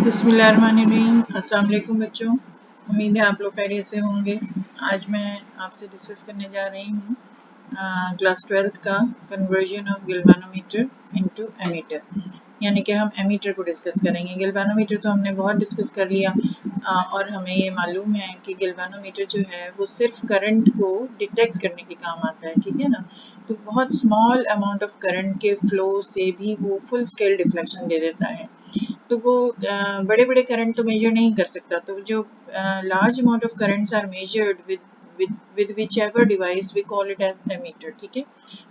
बिस्मिल्लाहिर्रहमानिर्रहीम। अस्सलाम वालेकुम बच्चों, उम्मीद है आप लोग खैरियत से होंगे। आज मैं आपसे डिस्कस करने जा रही हूँ क्लास 12th का conversion of galvanometer into ammeter, यानी कि हम एमीटर को डिस्कस करेंगे। गैल्वेनोमीटर तो हमने बहुत डिस्कस कर लिया और हमें ये मालूम है कि गैल्वेनोमीटर जो है वो सिर्फ करंट को डिटेक्ट करने के काम आता है, ठीक है ना। तो बहुत स्मॉल अमाउंट ऑफ करंट के फ्लो से भी वो फुल स्केल डिफ्लेक्शन दे देता है। तो वो बड़े बड़े करंट तो मेजर नहीं कर सकता। तो जो large amount of currents are measured with whichever device we call it as ammeter, ठीक है।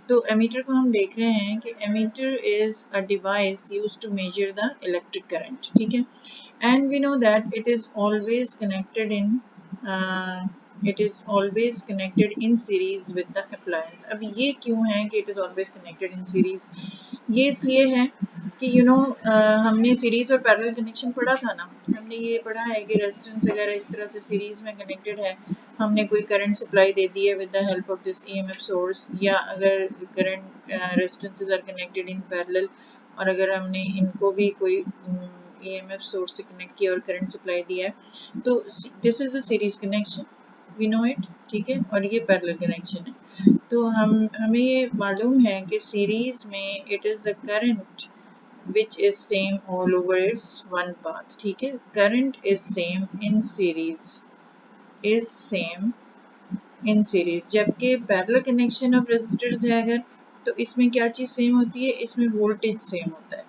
तो एमीटर को हम देख रहे हैं कि ammeter is a device used to measure the electric current, ठीक है। And we know that it is always connected in series with the appliance. अब ये क्यों है कि it is always connected in series? ये इसलिए है कि हमने सीरीज और पैरेलल कनेक्शन पढ़ा था ना। हमने ये पढ़ा है कि रेजिस्टेंस वगैरह इस तरह से सीरीज में कनेक्टेड है। हमने कोई करंट सप्लाई दे दी है with the help of this EMF source, या अगर current resistances are connected in parallel और अगर हमने इनको भी कोई ईएमएफ सोर्स से कनेक्ट किया और करंट सप्लाई दिया है, तो this is a series connection, we know it, ठीक है। और ये पैरेलल कनेक्शन है। तो हमें ये मालूम है कि सीरीज में it is the current which is same all over is one path, ठीक है। current is same in series, जबकि पैरेलल कनेक्शन ऑफ रेजिस्टर्स है अगर, तो इसमें क्या चीज सेम होती है? इसमें वोल्टेज सेम होता है,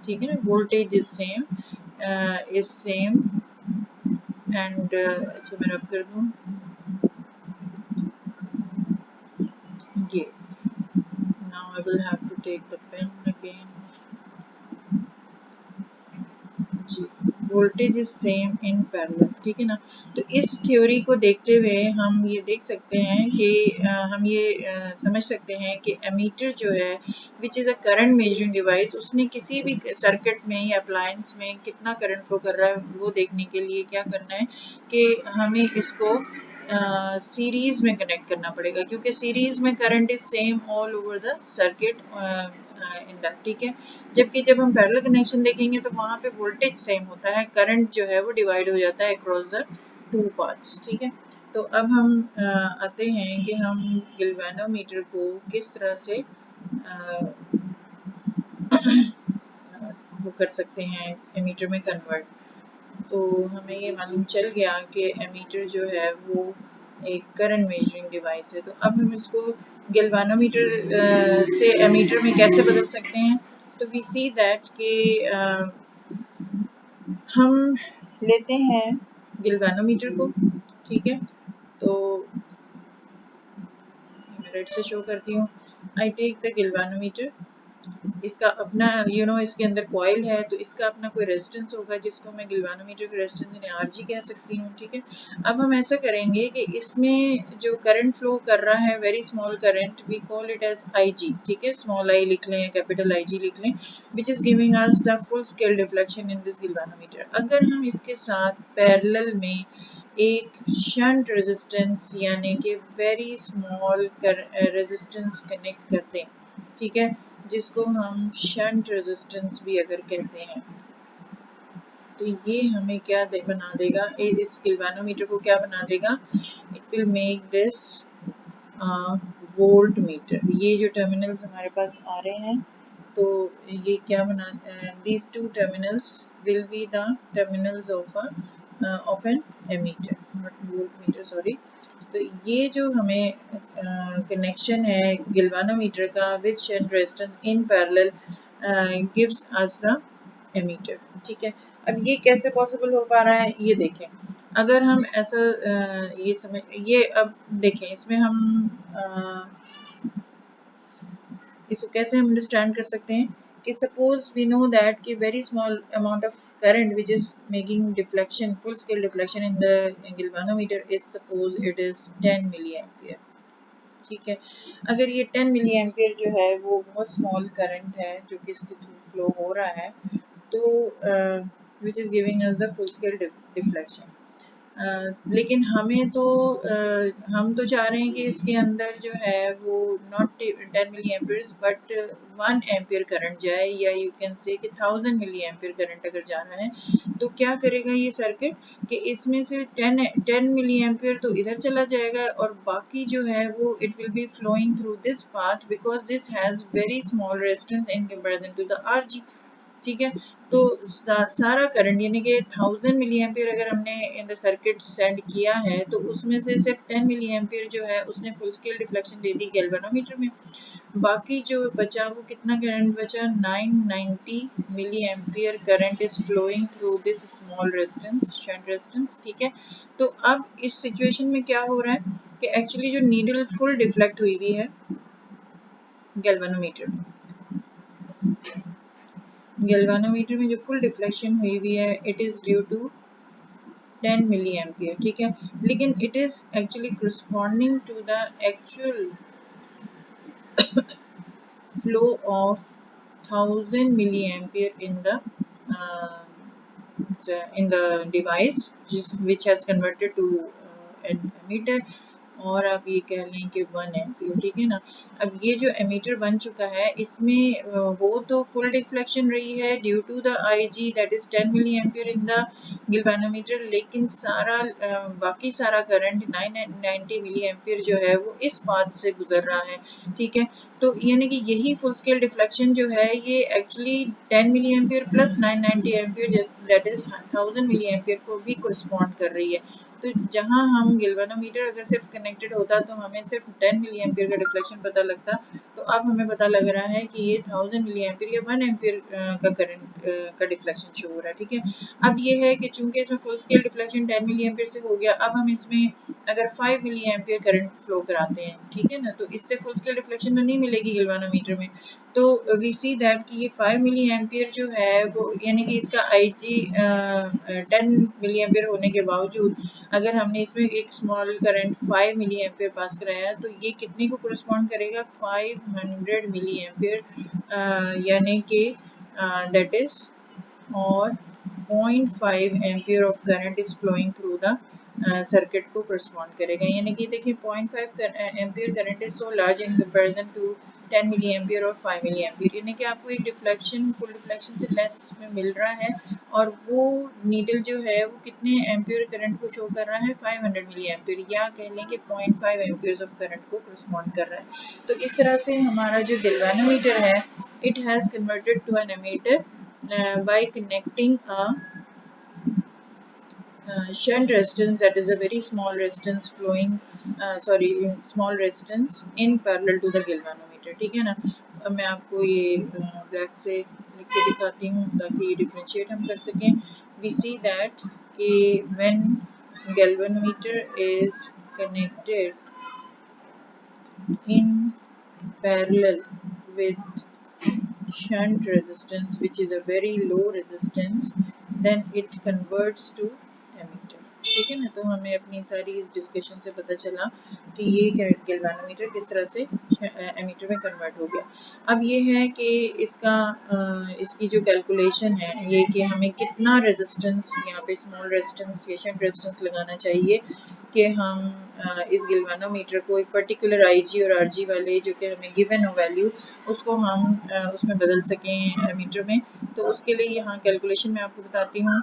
ठीक है ना। वोल्टेज इज सेम एंड इसको मैं रब कर दूं ये। now I will have to take the pen again जी। Voltage is same in parallel, ठीक है ना। तो इस थ्योरी को देखते हुए हम ये देख सकते हैं कि हम ये समझ सकते हैं कि एमीटर जो है which is a current measuring device, उसने किसी भी सर्किट में या अप्लायंस में कितना करंट फ्लो कर रहा है वो देखने के लिए क्या करना है कि हमें इसको सीरीज में कनेक्ट करना पड़ेगा, क्योंकि सीरीज में current is same all over the circuit in that, ठीक है। जबकि जब हम पैरेलल कनेक्शन देखेंगे तो वहाँ पे वोल्टेज सेम होता है, करंट जो है वो डिवाइड हो जाता है अक्रॉस द टू पार्ट्स, ठीक है। तो अब हम आते हैं कि हम गैल्वेनोमीटर को किस तरह से वो कर सकते हैं एमीटर में कन्वर्ट। तो हमें ये मालूम चल गया कि एमीटर जो है वो एक करंट मेजरिंग डिवाइस है। तो अब हम इसको गैल्वेनोमीटर से एमीटर में कैसे बदल सकते हैं? तो वी सी दैट कि हम लेते हैं गैल्वेनोमीटर को, ठीक है। तो मैं रेड से शो करती हूँ। आई टेक द गैल्वेनोमीटर, इसका अपना इसके अंदर कॉइल है, तो इसका अपना कोई रेजिस्टेंस होगा जिसको मैं गैल्वेनोमीटर का रेजिस्टेंस यानी आरजी कह सकती हूँ, ठीक है। अब हम ऐसा करेंगे कि इसमें जो करंट फ्लो कर रहा है, very small current, we call it as IG, ठीक है। स्मॉल आई लिख लें, कैपिटल आईजी लिख लें, which is giving us the full scale deflection in this galvanometer. अगर हम इसके साथ पैरेलल में एक शंट रेजिस्टेंस यानी कि वेरी स्मॉल रेजिस्टेंस कनेक्ट करते हैं, ठीक है, जिसको हम शंट रेजिस्टेंस भी अगर कहते हैं, तो ये हमें क्या बना देगा, इस गैल्वेनोमीटर को क्या बना देगा? It will make this volt meter. ये जो टर्मिनल्स हमारे पास आ रहे हैं, तो ये क्या बना, these two terminals will be the terminals of an emitter, not voltmeter, sorry। तो ये जो हमें कनेक्शन है गैल्वेनोमीटर का with shunt resistance in parallel gives us the ammeter, ठीक है। अब ये कैसे पॉसिबल हो पा रहा है ये देखें। अगर हम ऐसा ये अब देखें, इसमें हम इसको कैसे हम अंडरस्टैंड कर सकते हैं कि सपोज वी नो दैट कि very small amount of current which is making deflection, full scale deflection in the galvanometer is, suppose it is 10 milli ampere, ठीक है। अगर ये 10 मिली एम्पियर जो है वो बहुत स्मॉल करंट है जो कि इसके थ्रू फ्लो हो रहा है, तो which is giving us the full scale deflection. लेकिन हमें तो हम तो चाह रहे हैं कि इसके अंदर जो है वो not 10 milli amperes but 1 ampere current जाए, या यू कैन से कि 1000 मिली एम्पियर करंट अगर जाना है तो क्या करेगा ये सर्किट कि इसमें से 10 मिली एम्पियर तो इधर चला जाएगा और बाकी जो है वो it will be flowing through this path because this has very small resistance in comparison to the RG. ठीक है, तो सारा करंट यानी कि 1000 मिली एम्पियर अगर हमने इन द सर्किट सेंड किया है तो उसमें से सिर्फ 10 मिली एम्पियर जो है उसने फुल स्केल डिफ्लेक्शन दे दी गैल्वेनोमीटर में। बाकी जो बचा वो कितना करंट बचा, 990 milli ampere current is flowing through this small resistance shunt resistance. ठीक है, तो अब इस सिचुएशन में क्या हो रहा है कि एक्चुअली जो नीडल फुल डिफ्लेक्ट हुई हुई है गैल्वेनोमीटर में, गैल्वेनोमीटर में जो फुल डिफ्लेक्शन हुई हुई है it is due to 10 milli ampere. ठीक है, लेकिन it is actually corresponding to the actual flow of 1000 milli ampere uh, in the device which has converted to an emitter, और आप ये कह लें कि 1 एम्पियर। ठीक है ना, अब ये जो एमीटर बन चुका है इसमें वो तो फुल डिफ्लेक्शन रही है due to the I G that is 10 milli ampere in the galvanometer, लेकिन सारा बाकी सारा करंट 990 मिली एम्पियर जो है वो इस पाथ से गुजर रहा है। ठीक है, तो यानी कि यही फुल स्केल डिफ्लेक्शन जो है ये actually 10 milli ampere plus 990 ampere that is 1000 milli ampere को भी कोरिस्पॉन्ड कर रही है। तो जहाँ हम गैल्वेनोमीटर अगर सिर्फ कनेक्टेड होता तो हमें सिर्फ 10 मिली एम्पियर का डिफ्लेक्शन पता लगता, तो अब हमें पता लग रहा है कि ये 1000 मिली एम्पियर या 1 एम्पियर का करंट का डिफ्लेक्शन शो हो रहा है। ठीक है, अब ये है कि चूंकि इसमें फुल स्केल डिफ्लेक्शन 10 मिली एम्पियर से हो गया, अब हम इसमें अगर 5 मिली एम्पियर करंट फ्लो कराते हैं, ठीक है ना, तो इससे फुल स्केल डिफ्लेक्शन तो नहीं मिलेगी गैल्वेनोमीटर में। तो वी सी दैट कि ये 5 मिली एम्पियर जो है वो यानी कि इसका आई जी 10 मिली एम्पियर होने के बावजूद अगर हमने इसमें एक स्मॉल करंट 5 मिली एम्पियर पास कराया है तो ये कितने को कोरिस्पॉन्ड करेगा, 500 मिली एम्पियर यानी कि दैट इज और 0.5 ampere of current is flowing through the circuit को कोरिस्पॉन्ड करेगा। यानी कि देखिए 0.5 ampere current is so large in comparison to 10 milli ampere और 5 मिली एम्पियर, यानी कि आपको एक डिफ्लेक्शन फुल डिफ्लेक्शन से लेस में मिल रहा है और वो नीडल जो है वो कितने एम्पियर करंट को शो कर रहा है, 500 मिली एम्पियर, या कह लें कि 0.5 एम्पियर ऑफ करंट को कोरिस्पॉन्ड कर रहा है। तो इस तरह से हमारा जो गैल्वेनोमीटर है it has converted to an ammeter by connecting a shunt resistance, that is a very small resistance flowing small resistance in parallel to the galvanometer। ठीक है ना, अब मैं आपको ये ब्लैक से लिख के दिखाती हूँ ताकि ये डिफरेंशिएट हम कर सकें। we see that कि when galvanometer is connected in parallel with shunt resistance which is a very low resistance, then it converts to ammeter. ठीक है ना, तो हमें अपनी सारी इस डिस्कशन से पता चला कि ये गैल्वेनोमीटर किस तरह से एमीटर में कन्वर्ट हो गया। अब ये है कि इसकी जो कैलकुलेशन है ये कि हमें कितना रेजिस्टेंस यहाँ पे स्मॉल रेजिस्टेंस या शंट रेजिस्टेंस लगाना चाहिए कि हम इस गैल्वेनोमीटर को एक पर्टिकुलर आईजी और आरजी वाले जो कि हमें गिवन हो वैल्यू उसको हम उसमें बदल सकें एमीटर में। तो उसके लिए यहाँ कैलकुलेशन मैं आपको बताती हूँ।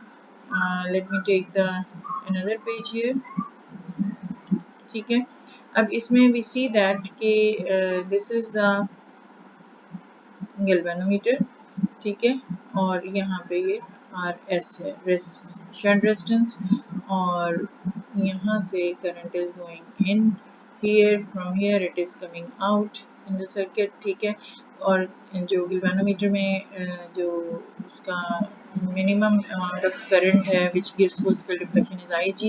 Let me take the another page here. ठीक है, अब इसमें वी सी दैट कि दिस इज द गैल्वेनोमीटर। ठीक है, और यहाँ पे ये आर एस है शंट रेजिस्टेंस, और यहाँ से current is going in here, from here it is coming out in the circuit. ठीक है, और जो गैल्वेनोमीटर में जो उसका minimum amount of current है which gives full scale deflection is Ig,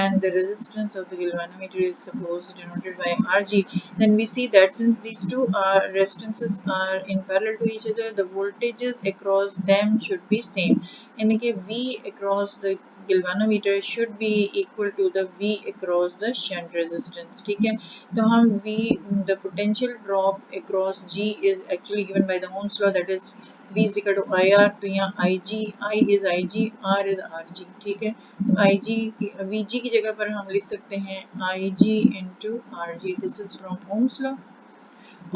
and the resistance of the galvanometer is supposed denoted by Rg, then we see that since these two resistances are in parallel to each other, the voltages across them should be same, यानी कि V across the galvanometer should be equal to the V across the shunt resistance। ठीक है, तो हम V the potential drop across G is actually given by the Ohm's law, that is V is equal to I R, तो यहाँ I G, I is I G, R is R G, ठीक है। तो आई जी we जी की जगह पर हम लिख सकते हैं I G into R G, this is from Ohm's law.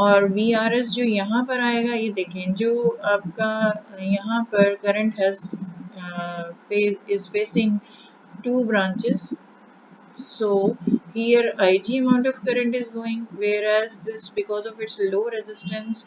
और वी आर एस जो यहाँ पर आएगा, ये देखें जो आपका यहाँ पर current has is facing two branches, so here Ig amount of current is going, whereas this, because of its low resistance,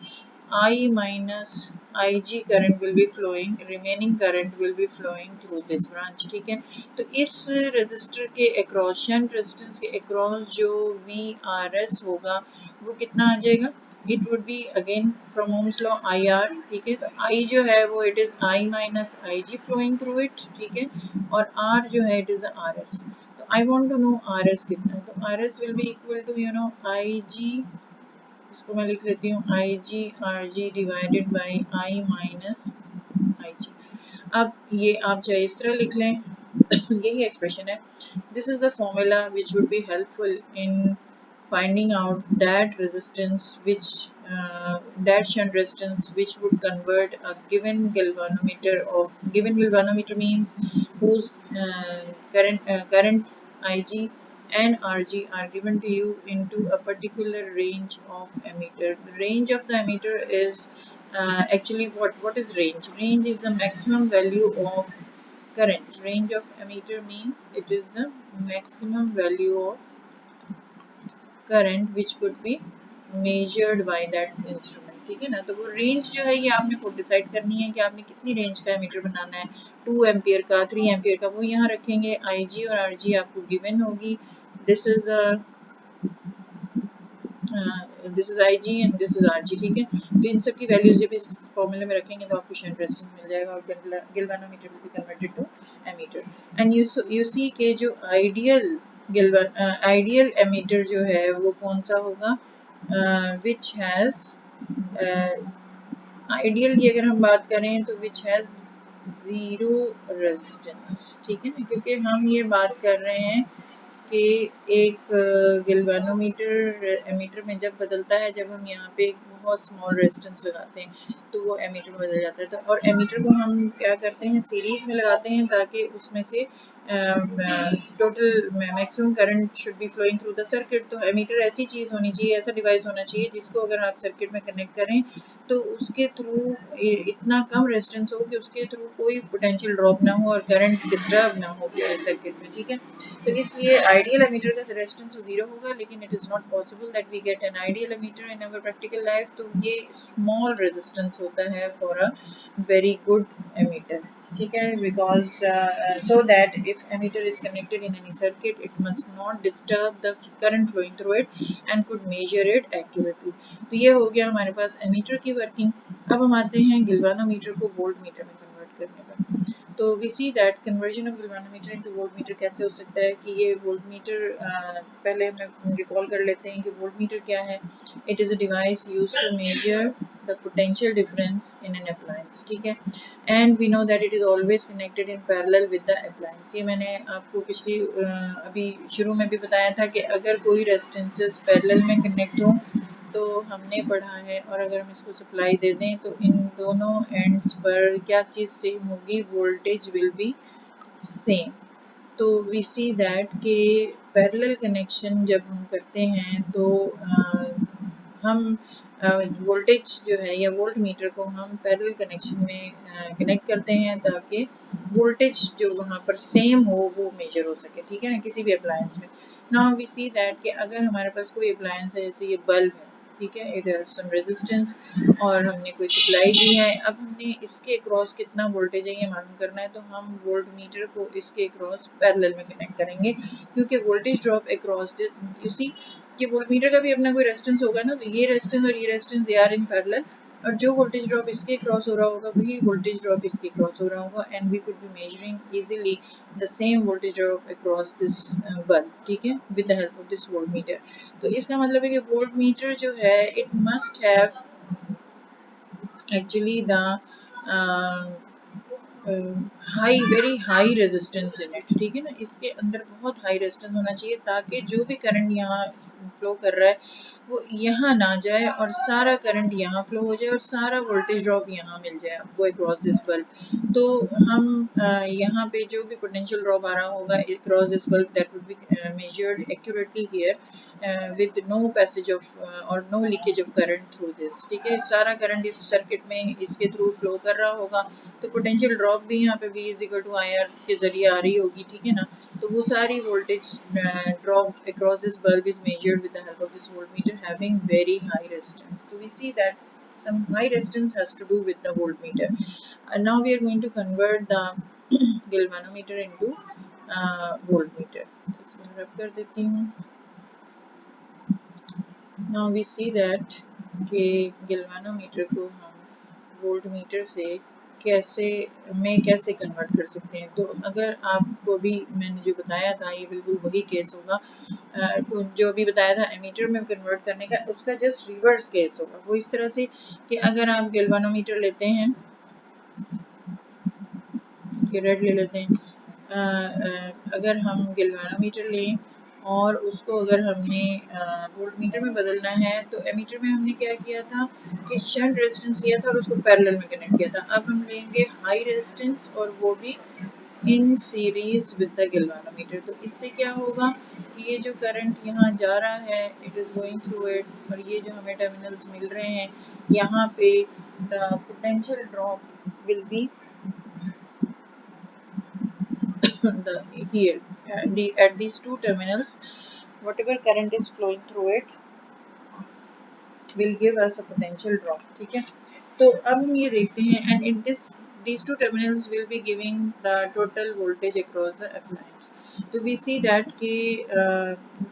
I minus Ig current will be flowing, remaining current will be flowing through this branch, ठीक है। तो इस resistor के across, shunt resistance के across जो VRS होगा वो कितना आ जाएगा, it would be again from Ohm's law IR, ठीक है। तो I जो है वो it is I minus Ig flowing through it, ठीक है। और R जो है इट इज RS। तो I want to know RS कितना है, तो RS will be equal to IG, इसको मैं लिख लेती हूँ IG RG divided by I minus IG। अब ये आप चाहे इस तरह लिख लें, यही एक्सप्रेशन है। This is the formula which would be helpful in finding out that resistance which that shunt resistance which would convert a given galvanometer means whose current Ig and Rg are given to you into a particular range of emitter. The range of the emitter is actually what is range? Range is the maximum value of current. Range of emitter means it is the maximum value of current which could be measured by that instrument, ठीक है ना। तो वो range जो है ये आपने खुद डिसाइड करनी है कि आपने कितनी रेंज का मीटर बनाना है, 2 एम्पियर का, 3 एम्पियर का, वो यहाँ रखेंगे। IG और RG आपको गिवन होगी, this is this is IG and this is RG, ठीक है। तो इन सब की वैल्यूज जब इस फॉर्मूले में रखेंगे तो आपको शंट रेजिस्टेंस मिल जाएगा और galvanometer will be converted to ammeter. And you see के जो आइडियल एमीटर जो है वो कौन सा होगा, विच हैज आइडियल की अगर हम बात करें तो विच हैज जीरो रेजिस्टेंस, ठीक है ना। क्योंकि हम ये बात कर रहे हैं कि एक गैल्वेनोमीटर एमीटर में जब बदलता है, जब हम यहाँ पे एक बहुत स्मॉल रेजिस्टेंस लगाते हैं तो वो एमीटर बदल जाता है। तो और एमीटर को हम क्या करते हैं, सीरीज में लगाते हैं ताकि उसमें से total maximum current should be flowing through the circuit. तो एमीटर ऐसी चीज़ होनी चाहिए, ऐसा डिवाइस होना चाहिए जिसको अगर आप सर्किट में कनेक्ट करें तो उसके थ्रू इतना कम रेजिस्टेंस हो कि उसके थ्रू कोई पोटेंशियल ड्रॉप ना हो और करंट डिस्टर्ब ना हो सर्किट में, ठीक है। तो इसलिए आइडियल एमीटर का रेजिस्टेंस जीरो होगा, लेकिन it is not possible that we get an ideal ammeter in our practical life. तो ये स्मॉल रेजिस्टेंस होता है for a very good ammeter, ठीक है। Because so that if ammeter is connected in any circuit it must not disturb the current flowing through it and could measure it accurately. तो ये हो गया हमारे पास ammeter की वर्किंग। अब हम आते हैं गैल्वेनोमीटर को वोल्ट मीटर में कन्वर्ट करने पर। तो we see that conversion of galvanometer into voltmeter कैसे हो सकता है कि ये वोल्ट मीटर, पहले हम रिकॉल कर लेते हैं कि वोल्ट मीटर क्या है। It is a device used to measure the potential difference in an appliance, ठीक है। And we know that it is always connected in parallel with the appliance. ये मैंने आपको पिछली अभी शुरू में भी बताया था कि अगर कोई रेजिस्टेंसेस पैरेलल में कनेक्ट हो तो हमने पढ़ा है, और अगर हम इसको सप्लाई दे दें तो इन दोनों एंड्स पर क्या चीज़ सेम होगी, वोल्टेज विल बी सेम। तो वी सी दैट के पैरेलल कनेक्शन जब हम करते हैं तो हम वोल्टेज जो है या वोल्ट मीटर को हम पैरेलल कनेक्शन में कनेक्ट करते हैं ताकि वोल्टेज जो वहाँ पर सेम हो वो मेजर हो सके, ठीक है ना, किसी भी अप्लायंस में। नाउ वी सी दैट कि अगर हमारे पास कोई अप्लायंस है, जैसे ये बल्ब है, ठीक है, इट हैज सम रेजिस्टेंस और हमने कोई सप्लाई दी है। अब हमने इसके अक्रॉस कितना वोल्टेज है ये मालूम करना है, तो हम वोल्ट मीटर को इसके अक्रॉस पैरेलल में कनेक्ट करेंगे, क्योंकि voltage drop across you see कि वोल्ट मीटर का भी अपना कोई रेजिस्टेंस होगा ना, तो ये रेजिस्टेंस और ये resistance they are in parallel, और जो वोल्टेज ड्रॉप इसके क्रॉस हो रहा होगा वही वोल्टेज ड्रॉप इसके क्रॉस हो रहा होगा, and we could be measuring easily the same voltage drop across this bulb, ठीक है, with the help of this voltmeter. तो इसका मतलब है कि वोल्ट मीटर जो है it must have actually the high, very high resistance in it, ठीक है ना। इसके अंदर बहुत हाई रेजिस्टेंस होना चाहिए ताकि जो भी करंट यहाँ फ्लो कर रहा है वो यहाँ ना जाए और सारा करंट यहाँ फ्लो हो जाए और सारा वोल्टेज ड्रॉप यहाँ मिल जाए आपको अक्रॉस दिस बल्ब। तो हम यहाँ पे जो भी पोटेंशियल ड्रॉप आ रहा होगा across this bulb that would be measured accurately here with no passage of और no leakage of current through this. ठीक है, सारा करंट इस सर्किट में इसके थ्रू फ्लो कर रहा होगा, तो पोटेंशियल ड्रॉप भी यहाँ पे V is equal to I R के जरिए आ रही होगी। ठीक है ना, तो वो सारी voltage drop across this bulb is measured with the help of this voltmeter having very high resistance. So we see that some high resistance has to do with the voltmeter. And now we are going to convert the galvanometer into voltmeter. इसमें रब कर देती हूँ। Now we see that कि galvanometer को हम voltmeter से कैसे कन्वर्ट कर सकते हैं। तो अगर आपको भी मैंने जो बताया था ये बिल्कुल वही केस होगा, जो अभी बताया था एमीटर में कन्वर्ट करने का, उसका जस्ट रिवर्स केस होगा। वो इस तरह से कि अगर आप गैल्वानोमीटर लेते हैं, रेड ले लेते हैं, अगर हम गैल्वानोमीटर लें और उसको अगर हमने वोल्टमीटर में बदलना है, तो एमीटर में हमने क्या किया था कि शंट रेजिस्टेंस लिया था और उसको पैरेलल में कनेक्ट किया था। अब हम लेंगे हाई रेजिस्टेंस और वो भी इन सीरीज विद द गैल्वानोमीटर। तो इससे क्या होगा कि ये जो करंट यहाँ जा रहा है it is going through it, और ये जो हमें टर्मिनल्स मिल रहे हैं यहाँ पे the potential drop will B here at these two terminals, whatever current is flowing through it will give us a potential drop. ठीक है, तो अब हम ये देखते हैं and in these two terminals will be giving the total voltage across the appliance. तो we see that कि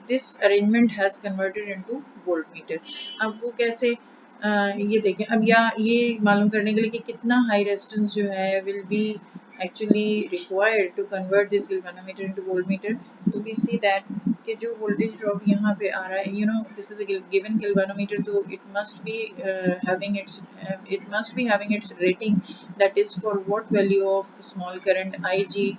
this arrangement has converted into voltmeter. अब वो कैसे ये देखें, अब ये मालूम करने के लिए कि कितना हाई रेजिस्टेंस जो है will be actually required to convert this galvanometer into voltmeter. तो we see that कि जो voltage drop यहाँ पे आ रहा है, you know this is a given galvanometer, so it must be having its rating, that is for what value of small current Ig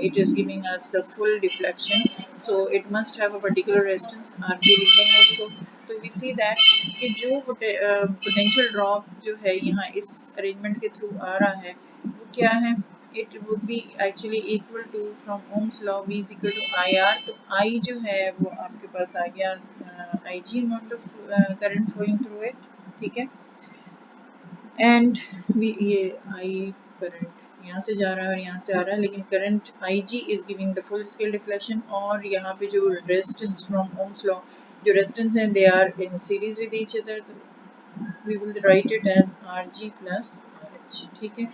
it is giving us the full deflection, so it must have a particular resistance Rg लिखेंगे इसको। तो we see that कि जो potential drop जो है यहाँ इस arrangement के through आ रहा है वो क्या है, it would be actually equal to from Ohm's law V is equal to IR। तो I जो है वो आपके पास आ गया Ig amount of current flowing through it। ठीक है, एंड ये I करंट यहाँ से जा रहा है और यहाँ से आ रहा है, लेकिन current Ig is giving the full scale deflection, और यहाँ पे जो रेजिस्टेंस फ्रॉम ओम्स लॉ जो रेजिस्टेंस है they are in series with each other, we will write it as Rg plus RH। ठीक है,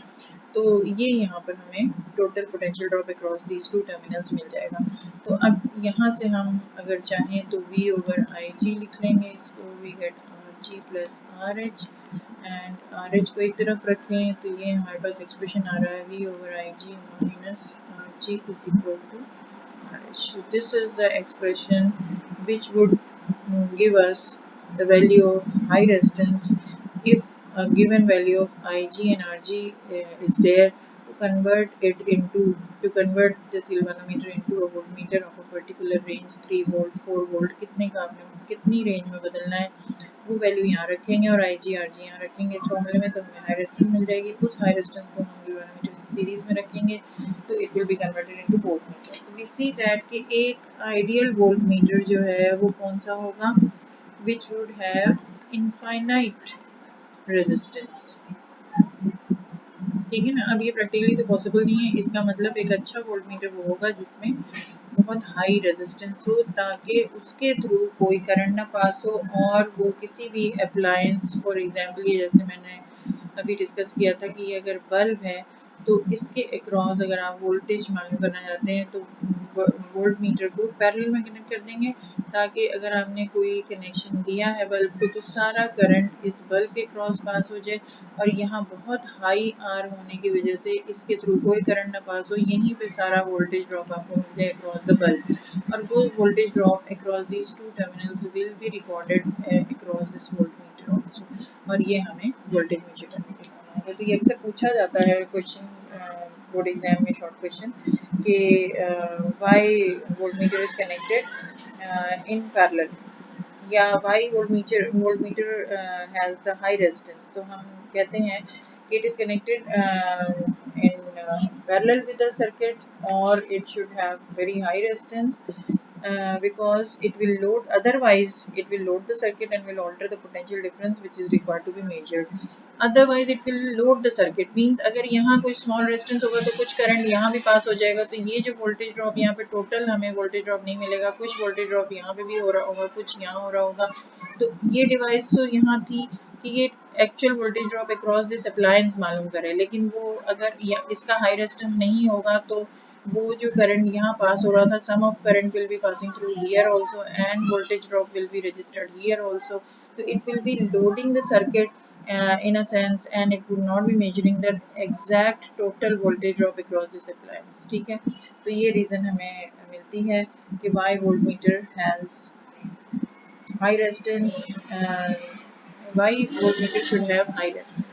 तो ये यहाँ पर हमें total potential drop across these two terminals मिल जाएगा। तो अब यहाँ से हम अगर चाहें तो V ओवर Ig लिख लेंगे इसको, we get Rg plus RH, and RH को एक तरफ रखें तो ये हमारे पास एक्सप्रेशन आ रहा है V over Ig minus Rg is equal to RH। So this is the expression which would give us the value of high resistance if a given value of Ig and Rg is there, to convert this galvanometer into a voltmeter of a particular range 3 volt 4 volt, कितने का आपने कितनी range में बदलना है वो value यहाँ रखेंगे और Ig Rg यहाँ रखेंगे इस फॉर्मूले में, तो हमें हाई रेजिस्टेंस मिल जाएगी। उस हाई रेजिस्टेंस को हम galvanometer से सीरीज में रखेंगे तो it will be converted into voltmeter. तो वी सी दैट कि एक आइडियल वोल्टमीटर जो है वो कौन सा होगा, which would have infinite resistance। ठीक है ना, अब ये प्रैक्टिकली तो पॉसिबल नहीं है, इसका मतलब एक अच्छा वोल्टमीटर वो होगा जिसमें बहुत हाई रेजिस्टेंस हो ताकि उसके थ्रू कोई करंट ना पास हो, और वो किसी भी अप्लायंस, फॉर एग्जांपल ये जैसे मैंने अभी डिस्कस किया था कि ये अगर बल्ब है तो इसके अक्रॉस अगर आप वोल्टेज मालूम करना चाहते हैं तो वोल्ट मीटर को पैरेलल में कनेक्ट कर देंगे, ताकि अगर आपने कोई कनेक्शन दिया है बल्ब को तो सारा करंट इस बल्ब के क्रॉस पास हो जाए, और यहाँ बहुत हाई आर होने की वजह से इसके थ्रू कोई करंट ना पास हो, यहीं पे सारा वोल्टेज ड्रॉप आपको मिल जाए अक्रॉस द बल्ब, और वो voltage drop across these two terminals will be recorded across this voltmeter also, और ये हमें वोल्टेज मेजर करने के काम आएगा। तो ये अक्सर पूछा जाता है क्वेश्चन बोर्ड एग्जाम में, शॉर्ट क्वेश्चन कि why voltmeter is connected in parallel या why voltmeter has the high resistance, तो हम कहते हैं कि it is connected in parallel with the circuit और it should have very high resistance because it will load, otherwise it will load the circuit and will alter the potential difference which is required to be measured. Otherwise it will load the circuit, means अगर यहाँ कोई small resistance होगा तो कुछ current यहाँ भी पास हो जाएगा, तो ये जो वोल्टेज ड्रॉप यहाँ पे टोटल हमें वोल्टेज ड्रॉप नहीं मिलेगा, कुछ वोल्टेज ड्रॉप यहाँ पे भी हो रहा होगा, कुछ यहाँ हो रहा होगा। तो ये डिवाइस तो यहाँ थी कि ये actual voltage drop across this appliance मालूम करे, लेकिन वो अगर इसका हाई रेजिस्टेंस नहीं होगा तो वो जो करंट यहाँ पास हो रहा था, some of current will be passing through here also and voltage drop will be registered here also, तो it will be loading the circuit in a sense and it would not be measuring the exact total voltage drop across this appliance। ठीक है, तो ये reason हमें मिलती है कि why voltmeter has high resistance, why voltmeter should have high resistance।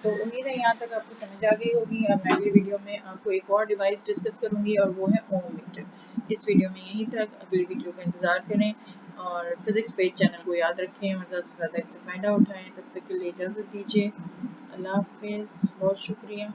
तो उम्मीद है यहाँ तक आपको समझ आ गई होगी। अब मैं अगली वीडियो में आपको एक और डिवाइस डिस्कस करूँगी और वो है ओम मीटर। इस वीडियो में यहीं तक, अगली वीडियो का इंतज़ार करें और फिज़िक्स पेज चैनल को याद रखें और ज़्यादा से ज़्यादा इससे फ़ायदा उठाएँ। तब तक के लिए इजाज़त दीजिए। अल्लाह हाफ़िज़, बहुत शुक्रिया।